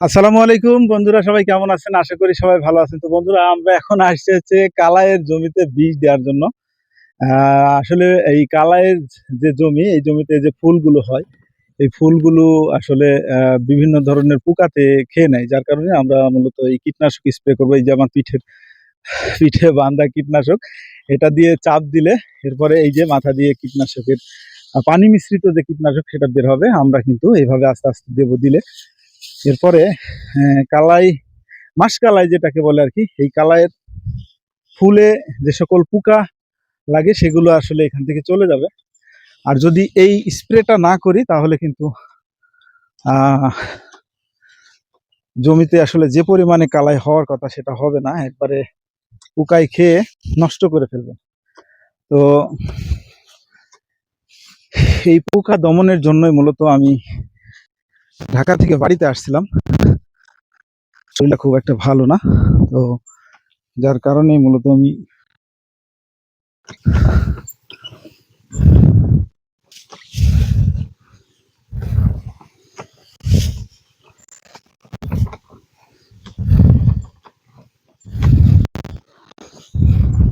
আসসালামু আলাইকুম বন্ধুরা, সবাই কেমন আছেন? আশা করি সবাই ভালো আছেন। তো বন্ধুরা, আমরা এখন আসছি হচ্ছে কালাইয়ের জমিতে বীজ দেওয়ার জন্য। আসলে এই কালাইয়ের যে জমি, এই জমিতে যে ফুলগুলো হয়, এই ফুলগুলো আসলে বিভিন্ন ধরনের পোকাতে খেয়ে নেয়, যার কারণে আমরা মূলত এই কীটনাশক স্প্রে করবো। এই যে আমার পিঠে পিঠে বান্ধা কীটনাশক, এটা দিয়ে চাপ দিলে এরপরে এই যে মাথা দিয়ে কীটনাশকের পানি মিশ্রিত যে কীটনাশক সেটা বের হবে। আমরা কিন্তু এইভাবে আস্তে আস্তে দেবো, দিলে এরপরে কালাই, মাসকালাই যেটাকে বলে আর কি, এই কালাইয়ের ফুলে যে সকল পোকা লাগে সেগুলো আসলে এখান থেকে চলে যাবে। আর যদি এই স্প্রেটা না করি তাহলে কিন্তু জমিতে আসলে যে পরিমাণে কালাই হওয়ার কথা সেটা হবে না, একবারে পোকায় খেয়ে নষ্ট করে ফেলবে। তো এই পোকা দমনের জন্যই মূলত আমি ঢাকা থেকে বাড়িতে আসছিলাম। শরীরটা খুব একটা ভালো না, তো যার কারণে মূলত আমি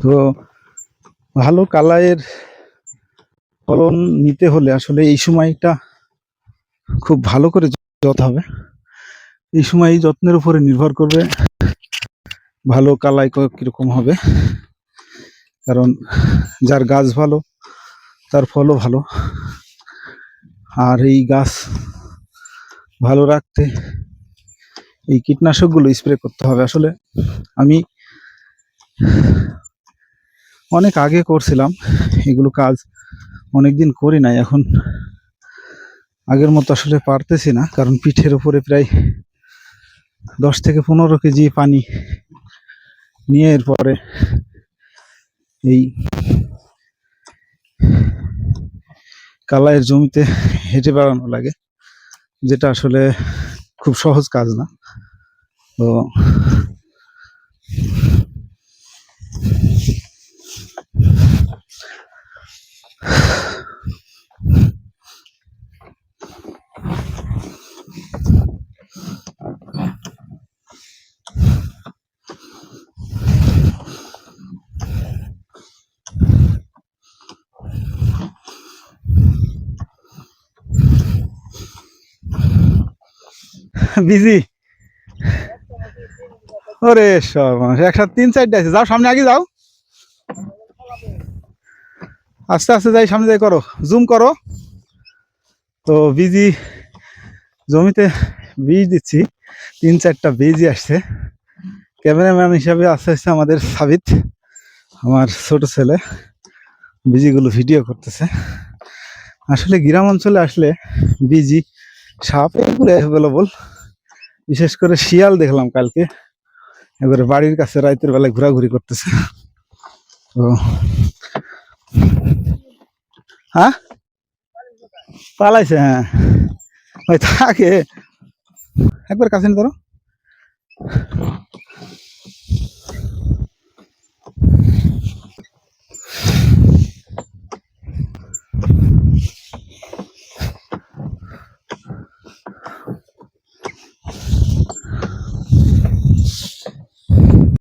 তো ভালো কালাইয়ের ফলন নিতে হলে আসলে এই সময়টা খুব ভালো করে যত্ন হবে। এই সময় এই যত্নের উপরে নির্ভর করবে ভালো কালাই কিরকম হবে। কারণ যার গাছ ভালো তার ফলও ভালো। আর এই গাছ ভালো রাখতে এই কীটনাশকগুলো স্প্রে করতে হবে। আসলে আমি অনেক আগে করছিলাম এগুলো কাজ, অনেকদিন করি নাই। এখন আগের মতো আসলে পারতেছি না, কারণ পিঠের উপরে প্রায় 10 থেকে 15 কেজি পানি নিয়ে এরপরে এই কালাইয়ের জমিতে হেঁটে বেড়ানো লাগে, যেটা আসলে খুব সহজ কাজ না। তো বিজি, ওরে সব মানুষ একসাথে 3-4টা আছে। যাও সামনে, আগে যাও, আস্তে আস্তে যাই, সামনে যাই, করো, জুম করো। তো বিজি জমিতে বীজ দিচ্ছি, 3-4টা বীজই আসছে। ক্যামেরাম্যান হিসাবে আস্তে আস্তে আমাদের সাবিত, আমার ছোট ছেলে, বীজিগুলো ভিডিও করতেছে। আসলে গ্রাম অঞ্চলে আসলে বিজি, সাপ এগুলো অ্যাভেলেবল। বিশেষ করে শিয়াল দেখলাম কালকে, এবারে বাড়ির কাছে রাতের বেলায় ঘোরাঘুরি করতেছে। তো হ্যাঁ, পালাইছে, হ্যাঁ ওই থাকে, একবার কাছে ধরো।